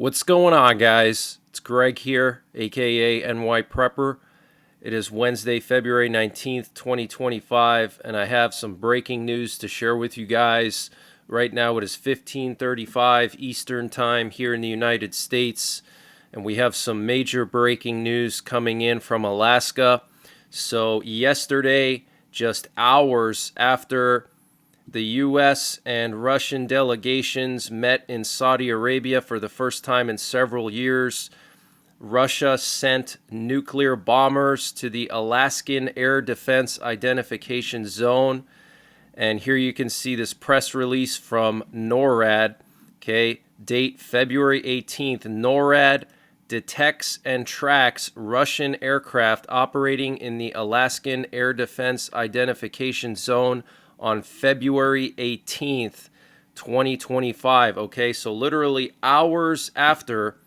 What's going on, guys? It's Greg here, aka NYPrepper. It is Wednesday, February 19th, 2025, and I have some breaking news to share with you guys. Right now it is 15:35 Eastern Time here in the United States, and we have some major breaking news coming in from Alaska. So yesterday, just hours after the U.S. and Russian delegations met in Saudi Arabia for the first time in several years, Russia sent nuclear bombers to the Alaskan Air Defense Identification Zone. And here you can see this press release from NORAD. Okay, date February 18th. NORAD detects and tracks Russian aircraft operating in the Alaskan Air Defense Identification Zone on February 18th, 2025. Okay, so literally hours after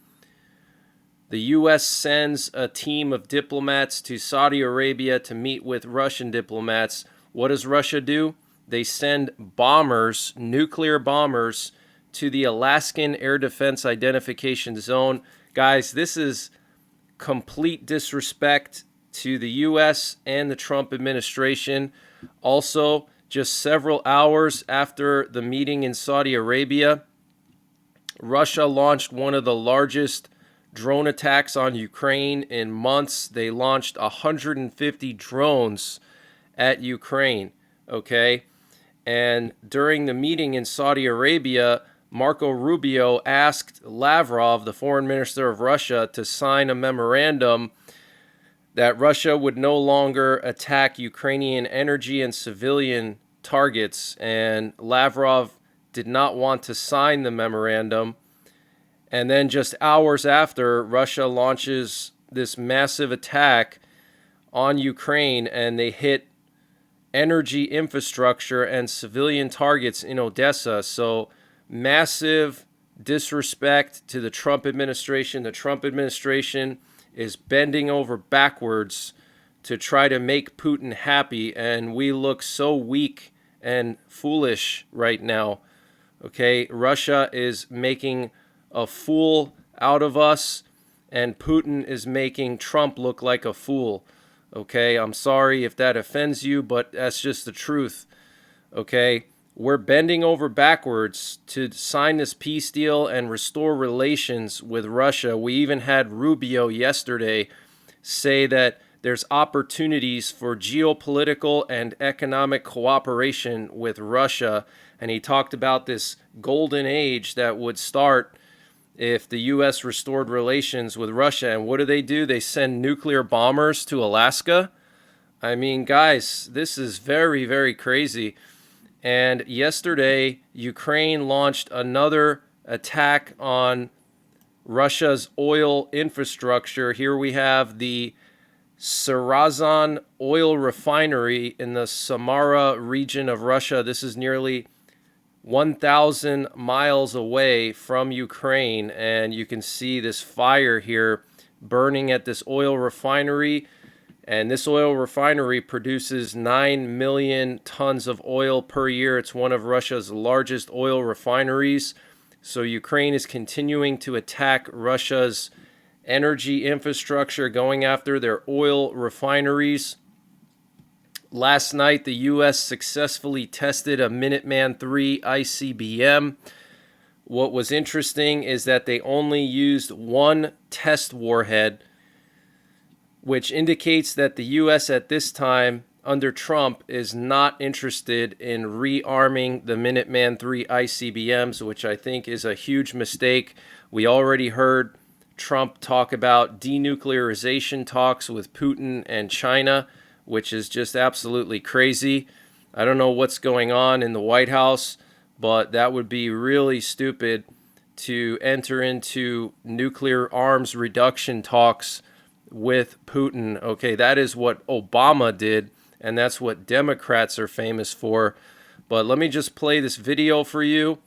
the U.S. sends a team of diplomats to Saudi Arabia to meet with Russian diplomats, what does Russia do? They send bombers, nuclear bombers, to the Alaskan Air Defense Identification Zone. Guys, this is complete disrespect to the U.S. and the Trump administration. Also, just several hours after the meeting in Saudi Arabia, Russia launched one of the largest drone attacks on Ukraine in months. They launched 150 drones at Ukraine, okay? And during the meeting in Saudi Arabia, Marco Rubio asked Lavrov, the foreign minister of Russia, to sign a memorandum that Russia would no longer attack Ukrainian energy and civilian targets. And Lavrov did not want to sign the memorandum. And then just hours after, Russia launches this massive attack on Ukraine, and they hit energy infrastructure and civilian targets in Odessa. So massive disrespect to the Trump administration. The Trump administration is bending over backwards to try to make Putin happy, and we look so weak and foolish right now. Okay, Russia is making a fool out of us, and Putin is making Trump look like a fool. Okay, I'm sorry if that offends you, but that's just the truth. Okay, we're bending over backwards to sign this peace deal and restore relations with Russia. We even had Rubio yesterday say that there's opportunities for geopolitical and economic cooperation with Russia. And he talked about this golden age that would start if the U.S. restored relations with Russia. And what do? They send nuclear bombers to Alaska. I mean, guys, this is very, very crazy. And yesterday, Ukraine launched another attack on Russia's oil infrastructure. Here we have the Sarazan oil refinery in the Samara region of Russia. This is nearly 1,000 miles away from Ukraine, and you can see this fire here burning at this oil refinery. And this oil refinery produces 9 million tons of oil per year. It's one of Russia's largest oil refineries. So Ukraine is continuing to attack Russia's energy infrastructure, going after their oil refineries. Last night, the U.S. successfully tested a Minuteman III ICBM. What was interesting is that they only used one test warhead, which indicates that the U.S. at this time, under Trump, is not interested in rearming the Minuteman III ICBMs, which I think is a huge mistake. We already heard Trump talk about denuclearization talks with Putin and China, which is just absolutely crazy. I don't know what's going on in the White House, but that would be really stupid to enter into nuclear arms reduction talks with Putin. Okay, that is what Obama did, and that's what Democrats are famous for. But let me just play this video for you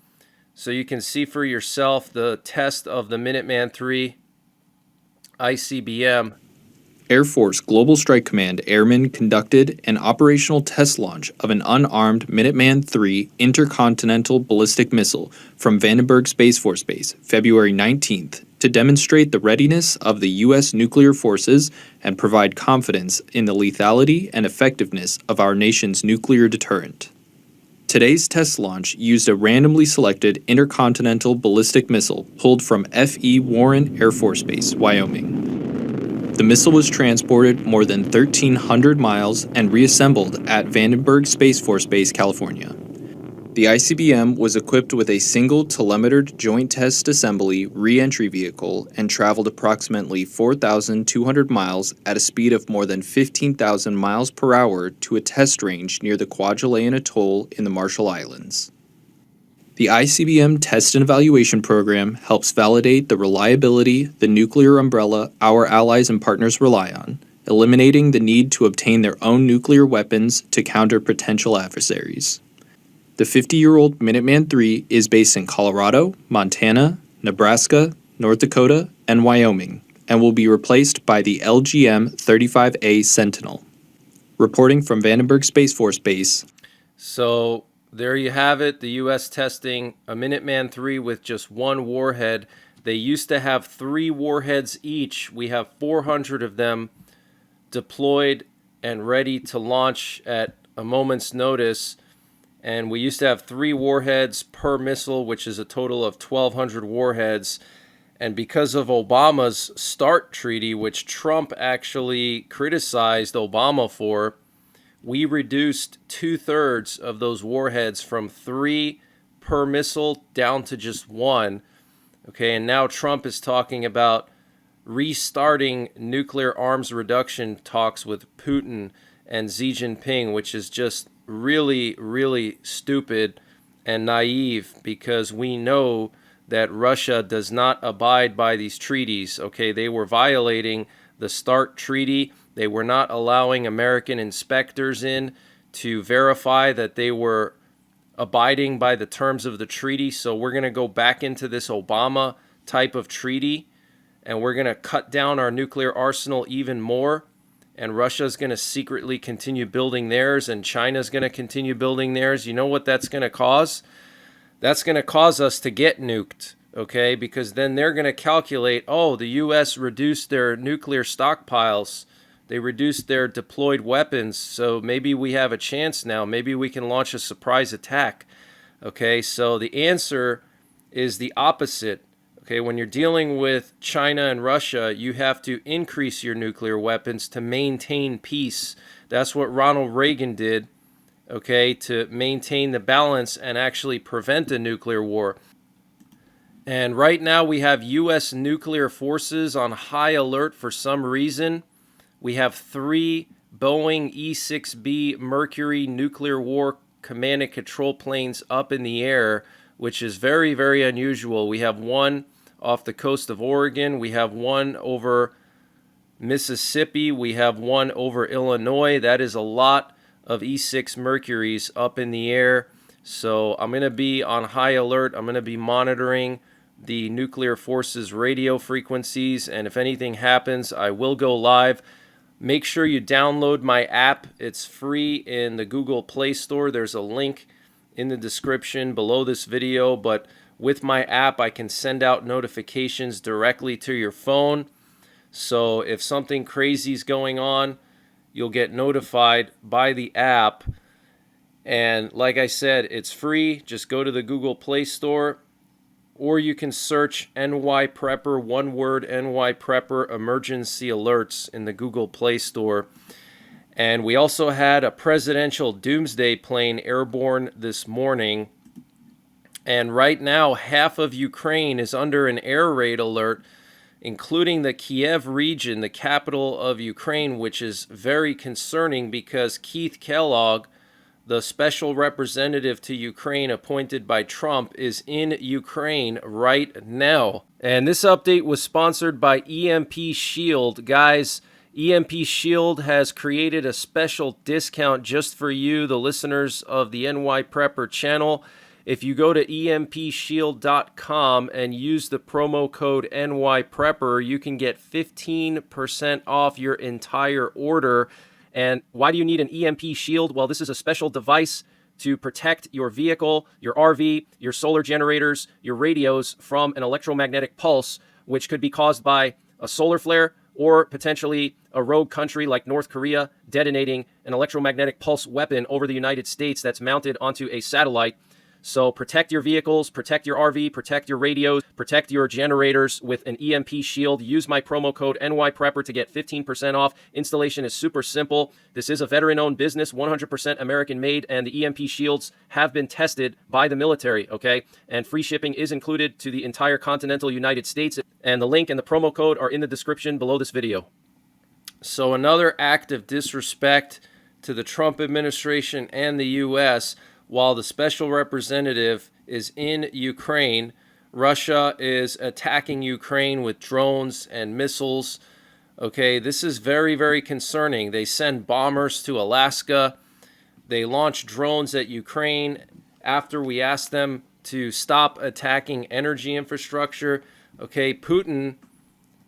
so you can see for yourself the test of the Minuteman III ICBM. Air Force Global Strike Command airmen conducted an operational test launch of an unarmed Minuteman III intercontinental ballistic missile from Vandenberg Space Force Base, February 19th, to demonstrate the readiness of the U.S. nuclear forces and provide confidence in the lethality and effectiveness of our nation's nuclear deterrent. Today's test launch used a randomly selected intercontinental ballistic missile pulled from F.E. Warren Air Force Base, Wyoming. The missile was transported more than 1,300 miles and reassembled at Vandenberg Space Force Base, California. The ICBM was equipped with a single telemetered Joint Test Assembly re-entry vehicle and traveled approximately 4,200 miles at a speed of more than 15,000 miles per hour to a test range near the Kwajalein Atoll in the Marshall Islands. The ICBM Test and Evaluation Program helps validate the reliability the nuclear umbrella our allies and partners rely on, eliminating the need to obtain their own nuclear weapons to counter potential adversaries. The 50-year-old Minuteman III is based in Colorado, Montana, Nebraska, North Dakota, and Wyoming, and will be replaced by the LGM-35A Sentinel. Reporting from Vandenberg Space Force Base. So there you have it, the U.S. testing a Minuteman III with just one warhead. They used to have 3 warheads each. We have 400 of them deployed and ready to launch at a moment's notice. And we used to have 3 warheads per missile, which is a total of 1,200 warheads. And because of Obama's START treaty, which Trump actually criticized Obama for, we reduced 2/3 of those warheads from 3 per missile down to just 1. Okay, and now Trump is talking about restarting nuclear arms reduction talks with Putin and Xi Jinping, which is just really, really stupid and naive, because we know that Russia does not abide by these treaties. Okay, they were violating the START treaty. They were not allowing American inspectors in to verify that they were abiding by the terms of the treaty. So we're going to go back into this Obama type of treaty, and we're going to cut down our nuclear arsenal even more. And Russia's going to secretly continue building theirs, and China's going to continue building theirs. You know what that's going to cause? That's going to cause us to get nuked, okay? Because then they're going to calculate, oh, the U.S. reduced their nuclear stockpiles. They reduced their deployed weapons, so maybe we have a chance now. Maybe we can launch a surprise attack, okay? So the answer is the opposite. Okay, when you're dealing with China and Russia, you have to increase your nuclear weapons to maintain peace. That's what Ronald Reagan did, okay, to maintain the balance and actually prevent a nuclear war. And right now we have U.S. nuclear forces on high alert for some reason. We have 3 Boeing E-6B Mercury nuclear war command and control planes up in the air, which is very, very unusual. We have one off the coast of Oregon. We have one over Mississippi. We have one over Illinois. That is a lot of E-6 Mercuries up in the air. So I'm going to be on high alert. I'm going to be monitoring the nuclear forces radio frequencies, and if anything happens, I will go live. Make sure you download my app. It's free in the Google Play Store. There's a link in the description below this video, but with my app, I can send out notifications directly to your phone. So if something crazy is going on, you'll get notified by the app. And like I said, it's free. Just go to the Google Play Store, or you can search NYPrepper, one word, NYPrepper emergency alerts in the Google Play Store. And we also had a presidential doomsday plane airborne this morning. And right now, half of Ukraine is under an air raid alert, including the Kiev region, the capital of Ukraine, which is very concerning because Keith Kellogg, the special representative to Ukraine appointed by Trump, is in Ukraine right now. And this update was sponsored by EMP Shield. Guys, EMP Shield has created a special discount just for you, the listeners of the NY Prepper channel. If you go to empshield.com and use the promo code NYPrepper, you can get 15% off your entire order. And why do you need an EMP shield? Well, this is a special device to protect your vehicle, your RV, your solar generators, your radios from an electromagnetic pulse, which could be caused by a solar flare or potentially a rogue country like North Korea detonating an electromagnetic pulse weapon over the United States that's mounted onto a satellite. So protect your vehicles, protect your RV, protect your radios, protect your generators with an EMP shield. Use my promo code NYPrepper to get 15% off. Installation is super simple. This is a veteran-owned business, 100% American-made, and the EMP shields have been tested by the military, okay? And free shipping is included to the entire continental United States. And the link and the promo code are in the description below this video. So another act of disrespect to the Trump administration and the U.S., while the special representative is in Ukraine, Russia is attacking Ukraine with drones and missiles. Okay, this is very, very concerning. They send bombers to Alaska. They launch drones at Ukraine after we asked them to stop attacking energy infrastructure. Okay, Putin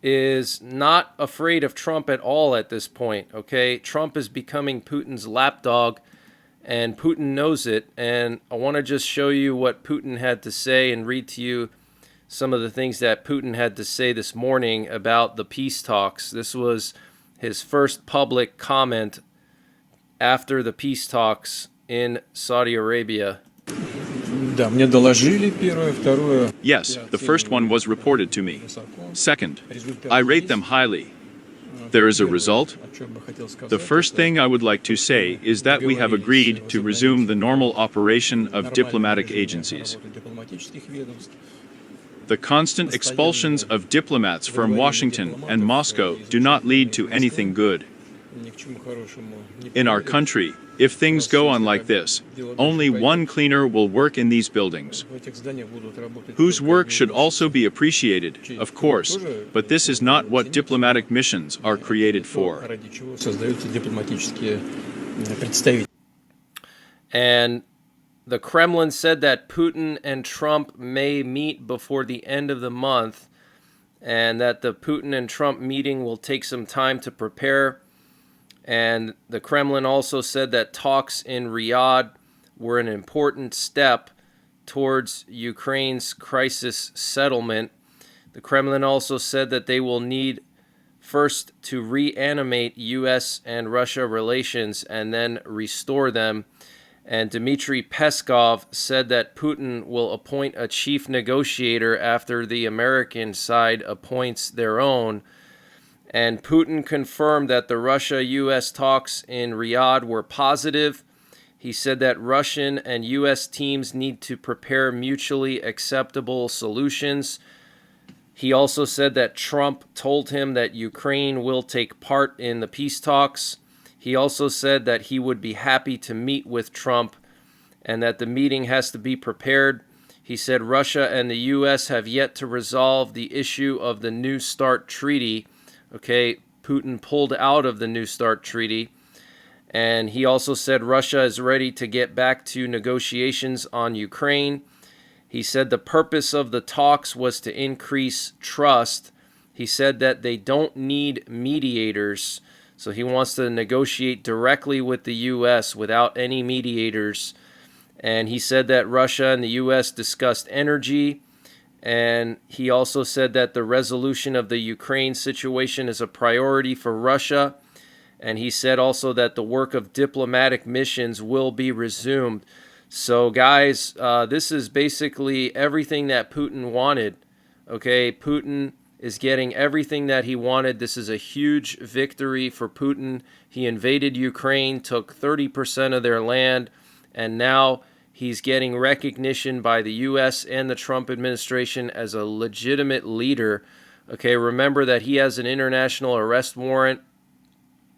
is not afraid of Trump at all at this point. Okay, Trump is becoming Putin's lapdog, and Putin knows it. And I want to just show you what Putin had to say and read to you some of the things that Putin had to say this morning about the peace talks. This was his first public comment after the peace talks in Saudi Arabia. Yes, the first one was reported to me. Second, I rate them highly. There is a result. The first thing I would like to say is that we have agreed to resume the normal operation of diplomatic agencies. The constant expulsions of diplomats from Washington and Moscow do not lead to anything good. In our country, if things go on like this, only one cleaner will work in these buildings, whose work should also be appreciated, of course, but this is not what diplomatic missions are created for. And the Kremlin said that Putin and Trump may meet before the end of the month, and that the Putin and Trump meeting will take some time to prepare. And the Kremlin also said that talks in Riyadh were an important step towards Ukraine's crisis settlement. The Kremlin also said that they will need first to reanimate U.S. and Russia relations and then restore them. And Dmitry Peskov said that Putin will appoint a chief negotiator after the American side appoints their own. And Putin confirmed that the Russia-U.S. talks in Riyadh were positive. He said that Russian and U.S. teams need to prepare mutually acceptable solutions. He also said that Trump told him that Ukraine will take part in the peace talks. He also said that he would be happy to meet with Trump and that the meeting has to be prepared. He said Russia and the U.S. have yet to resolve the issue of the New START treaty. Okay, Putin pulled out of the New START treaty. And he also said Russia is ready to get back to negotiations on Ukraine. He said the purpose of the talks was to increase trust. He said that they don't need mediators. So he wants to negotiate directly with the U.S. without any mediators. And he said that Russia and the U.S. discussed energy. And he also said that the resolution of the Ukraine situation is a priority for Russia. And he said also that the work of diplomatic missions will be resumed. So, guys, this is basically everything that Putin wanted. Okay, Putin is getting everything that he wanted. This is a huge victory for Putin. He invaded Ukraine, took 30% of their land, and now he's getting recognition by the U.S. and the Trump administration as a legitimate leader. Okay, remember that he has an international arrest warrant.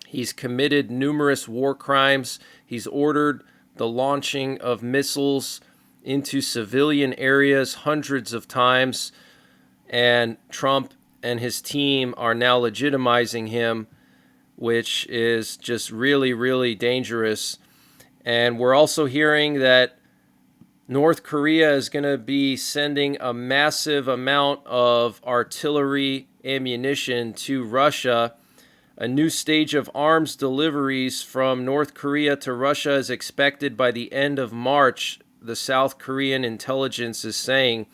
He's committed numerous war crimes. He's ordered the launching of missiles into civilian areas hundreds of times. And Trump and his team are now legitimizing him, which is just really, really dangerous. And we're also hearing that North Korea is going to be sending a massive amount of artillery ammunition to Russia. A new stage of arms deliveries from North Korea to Russia is expected by the end of March, the South Korean intelligence is saying.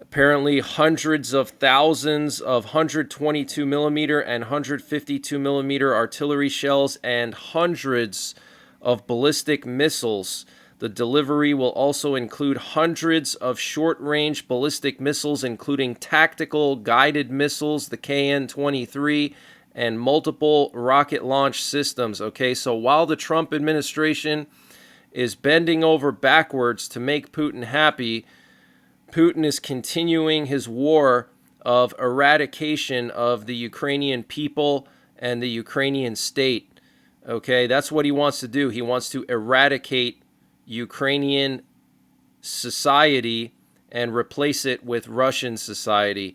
Apparently, hundreds of thousands of 122 millimeter and 152 millimeter artillery shells and hundreds of ballistic missiles. The delivery will also include hundreds of short-range ballistic missiles, including tactical guided missiles, the KN-23, and multiple rocket launch systems. Okay, so while the Trump administration is bending over backwards to make Putin happy, Putin is continuing his war of eradication of the Ukrainian people and the Ukrainian state. Okay, that's what he wants to do. He wants to eradicate Ukrainian society and replace it with Russian society.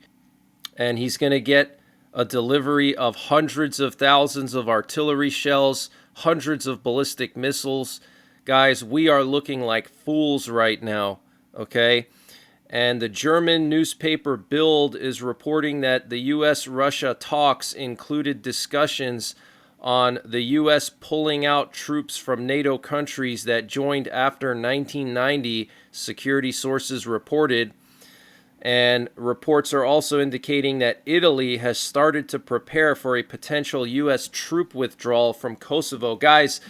And he's going to get a delivery of hundreds of thousands of artillery shells, hundreds of ballistic missiles. Guys, we are looking like fools right now, okay? And the German newspaper Bild is reporting that the U.S.-Russia talks included discussions on the U.S. pulling out troops from NATO countries that joined after 1990, security sources reported. And reports are also indicating that Italy has started to prepare for a potential U.S. troop withdrawal from Kosovo. Guys,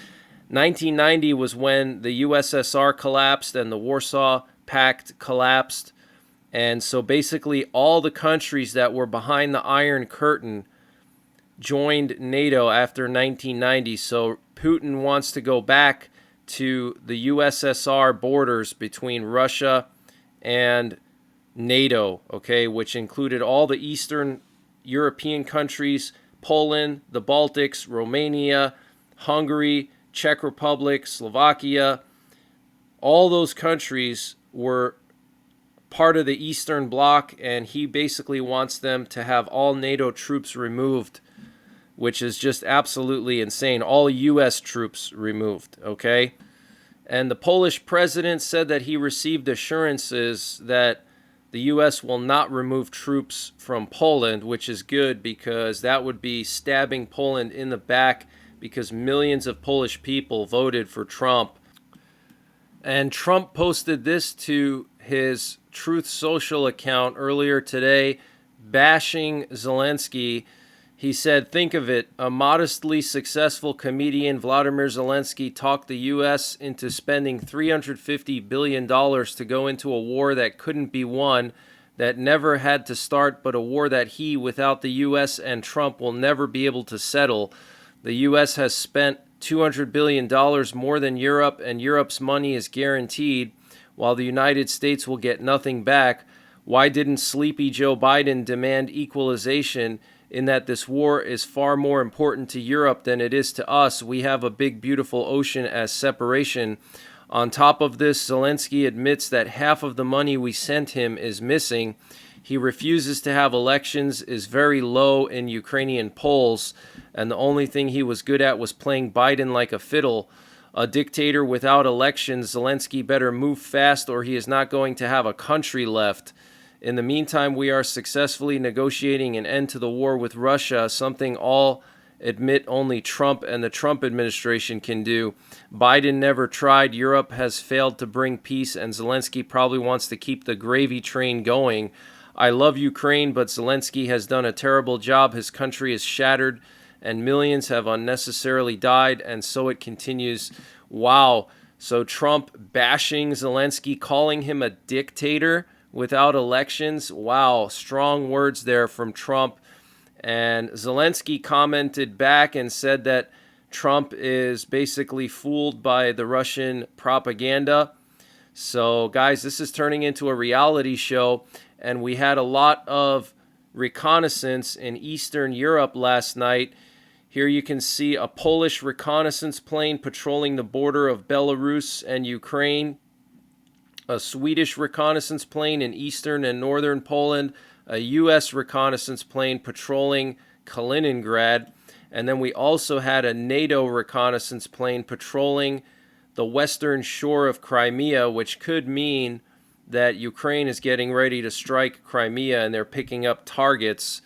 1990 was when the USSR collapsed and the Warsaw Pact collapsed. And so basically all the countries that were behind the Iron Curtain joined NATO after 1990. So Putin wants to go back to the USSR borders between Russia and NATO, okay, which included all the Eastern European countries, Poland, the Baltics, Romania, Hungary, Czech Republic, Slovakia. All those countries were part of the Eastern Bloc, and he basically wants them to have all NATO troops removed, which is just absolutely insane. All U.S. troops removed, okay? And the Polish president said that he received assurances that the U.S. will not remove troops from Poland, which is good because that would be stabbing Poland in the back because millions of Polish people voted for Trump. And Trump posted this to his Truth Social account earlier today, bashing Zelensky. He said, think of it, a modestly successful comedian, Vladimir Zelensky, talked the U.S. into spending $350 billion to go into a war that couldn't be won, that never had to start, but a war that he, without the U.S. and Trump, will never be able to settle. The U.S. has spent $200 billion more than Europe, and Europe's money is guaranteed, while the United States will get nothing back. Why didn't sleepy Joe Biden demand equalization, in that this war is far more important to Europe than it is to us? We have a big, beautiful ocean as separation. On top of this, Zelensky admits that half of the money we sent him is missing. He refuses to have elections, is very low in Ukrainian polls, and the only thing he was good at was playing Biden like a fiddle. A dictator without elections, Zelensky better move fast or he is not going to have a country left. In the meantime, we are successfully negotiating an end to the war with Russia, something all admit only Trump and the Trump administration can do. Biden never tried. Europe has failed to bring peace, and Zelensky probably wants to keep the gravy train going. I love Ukraine, but Zelensky has done a terrible job. His country is shattered, and millions have unnecessarily died, and so it continues. Wow. So Trump bashing Zelensky, calling him a dictator without elections. Wow, strong words there from Trump. And Zelensky commented back and said that Trump is basically fooled by the Russian propaganda. So, guys, this is turning into a reality show, and we had a lot of reconnaissance in Eastern Europe last night. Here you can see a Polish reconnaissance plane patrolling the border of Belarus and Ukraine, a Swedish reconnaissance plane in eastern and northern Poland, a U.S. reconnaissance plane patrolling Kaliningrad, and then we also had a NATO reconnaissance plane patrolling the western shore of Crimea, which could mean that Ukraine is getting ready to strike Crimea and they're picking up targets.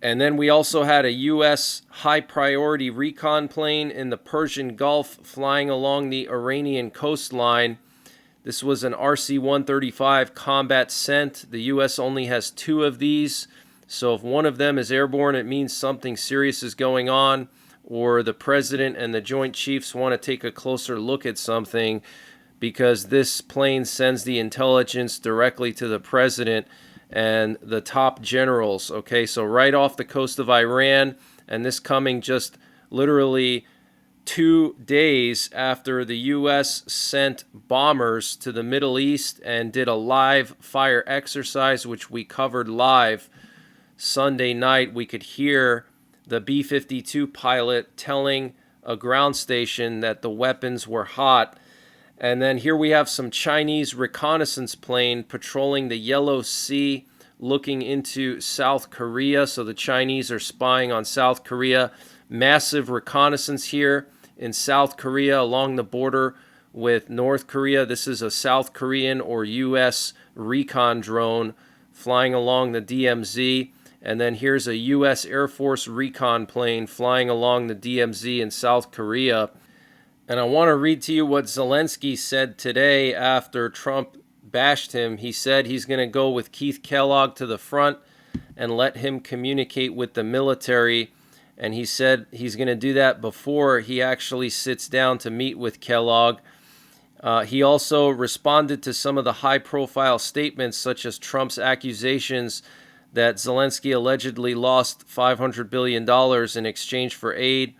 And then we also had a U.S. high-priority recon plane in the Persian Gulf flying along the Iranian coastline. This was an RC-135 Combat Scent. The U.S. only has 2 of these. So if one of them is airborne, it means something serious is going on, or the President and the Joint Chiefs want to take a closer look at something, because this plane sends the intelligence directly to the President and the top generals. Okay, so right off the coast of Iran, and this coming just literally 2 days after the U.S. sent bombers to the Middle East and did a live fire exercise, which we covered live Sunday night. We could hear the B-52 pilot telling a ground station that the weapons were hot. And then here we have some Chinese reconnaissance plane patrolling the Yellow Sea, looking into South Korea. So the Chinese are spying on South Korea. Massive reconnaissance here in South Korea along the border with North Korea. This is a South Korean or U.S. recon drone flying along the DMZ. And then here's a U.S. Air Force recon plane flying along the DMZ in South Korea. And I want to read to you what Zelensky said today after Trump bashed him. He said he's going to go with Keith Kellogg to the front and let him communicate with the military. And he said he's going to do that before he actually sits down to meet with Kellogg. He also responded to some of the high-profile statements, such as Trump's accusations that Zelensky allegedly lost $500 billion in exchange for aid.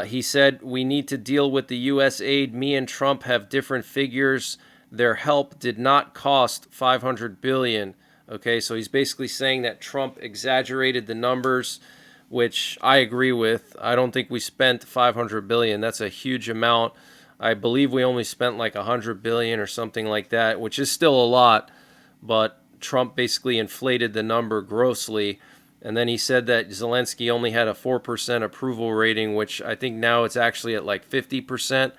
He said, we need to deal with the U.S. aid. Me and Trump have different figures. Their help did not cost $500 billion. Okay, so he's basically saying that Trump exaggerated the numbers, which I agree with. I don't think we spent $500 billion. That's a huge amount. I believe we only spent like $100 billion or something like that, which is still a lot, but Trump basically inflated the number grossly. And then he said that Zelensky only had a 4% approval rating, which I think now it's actually at like 50%.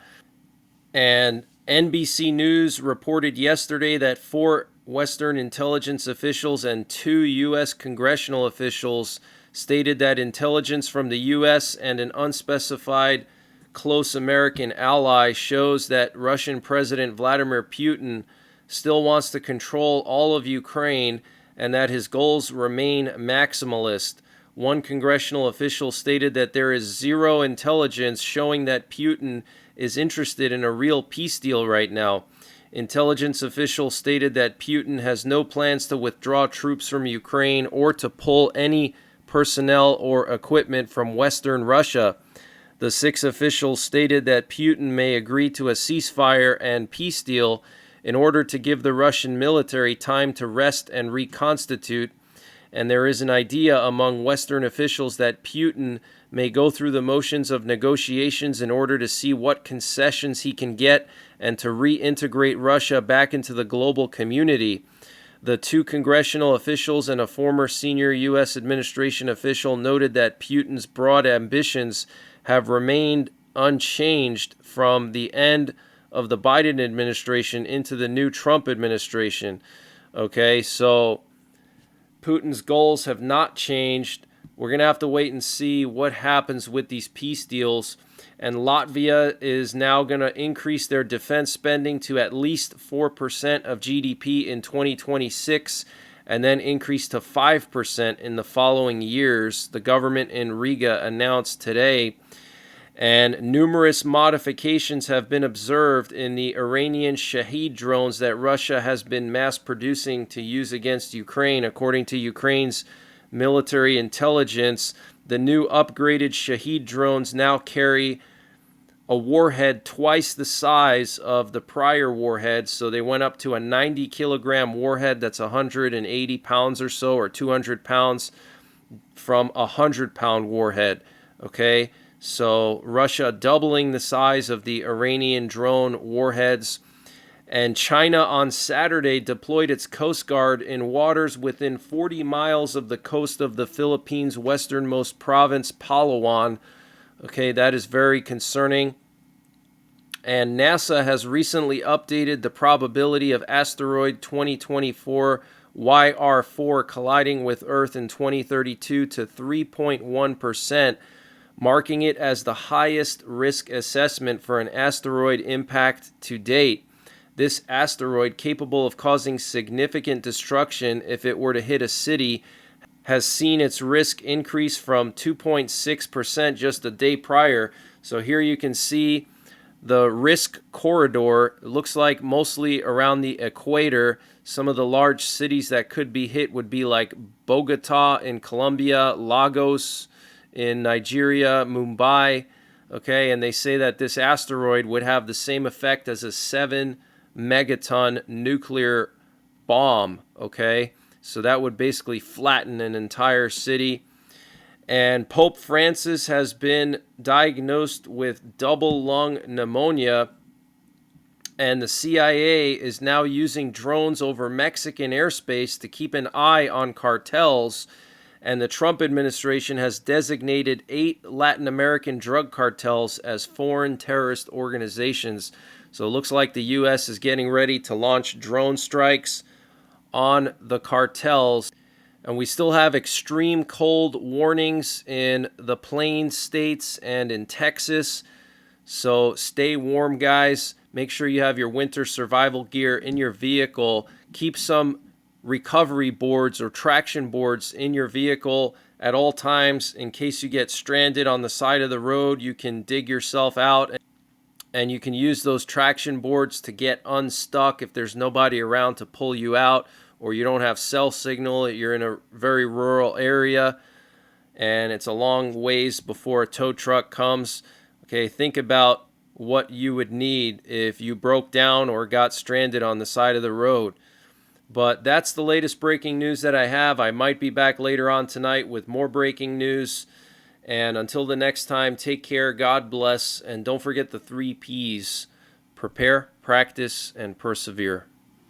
And NBC News reported yesterday that 4 Western intelligence officials and 2 U.S. congressional officials stated that intelligence from the U.S. and an unspecified close American ally shows that Russian President Vladimir Putin still wants to control all of Ukraine and that his goals remain maximalist. One congressional official stated that there is zero intelligence showing that Putin is interested in a real peace deal right now. Intelligence officials stated that Putin has no plans to withdraw troops from Ukraine or to pull any personnel or equipment from Western Russia. The 6 officials stated that Putin may agree to a ceasefire and peace deal in order to give the Russian military time to rest and reconstitute, and there is an idea among Western officials that Putin may go through the motions of negotiations in order to see what concessions he can get and to reintegrate Russia back into the global community. The 2 congressional officials and a former senior U.S. administration official noted that Putin's broad ambitions have remained unchanged from the end of the Biden administration into the new Trump administration. Okay, so Putin's goals have not changed. We're going to have to wait and see what happens with these peace deals. And Latvia is now going to increase their defense spending to at least 4% of GDP in 2026 and then increase to 5% in the following years. The government in Riga announced today. And numerous modifications have been observed in the Iranian Shahed drones that Russia has been mass producing to use against Ukraine. According to Ukraine's military intelligence, the new upgraded Shahed drones now carry a warhead twice the size of the prior warheads. So they went up to a 90-kilogram warhead that's 180 pounds or so, or 200 pounds, from a 100-pound warhead. Okay? So Russia doubling the size of the Iranian drone warheads. And China on Saturday deployed its Coast Guard in waters within 40 miles of the coast of the Philippines' westernmost province, Palawan. Okay, that is very concerning. And NASA has recently updated the probability of asteroid 2024 YR4 colliding with Earth in 2032 to 3.1%, marking it as the highest risk assessment for an asteroid impact to date. This asteroid, capable of causing significant destruction if it were to hit a city, has seen its risk increase from 2.6% just a day prior. So here you can see the risk corridor. It looks like mostly around the equator. Some of the large cities that could be hit would be like Bogota in Colombia, Lagos in Nigeria, Mumbai. Okay, and they say that this asteroid would have the same effect as a 7 megaton nuclear bomb. Okay, so that would basically flatten an entire city. And Pope Francis has been diagnosed with double lung pneumonia, and the CIA is now using drones over Mexican airspace to keep an eye on cartels. And the Trump administration has designated 8 Latin American drug cartels as foreign terrorist organizations. So it looks like the U.S. is getting ready to launch drone strikes on the cartels. And we still have extreme cold warnings in the Plains states and in Texas. So stay warm, guys. Make sure you have your winter survival gear in your vehicle. Keep some recovery boards or traction boards in your vehicle at all times in case you get stranded on the side of the road. You can dig yourself out, and you can use those traction boards to get unstuck if there's nobody around to pull you out, or you don't have cell signal, you're in a very rural area, and it's a long ways before a tow truck comes. Okay, think about what you would need if you broke down or got stranded on the side of the road. But that's the latest breaking news that I have. I might be back later on tonight with more breaking news. And until the next time, take care, God bless, and don't forget the 3 Ps: prepare, practice, and persevere.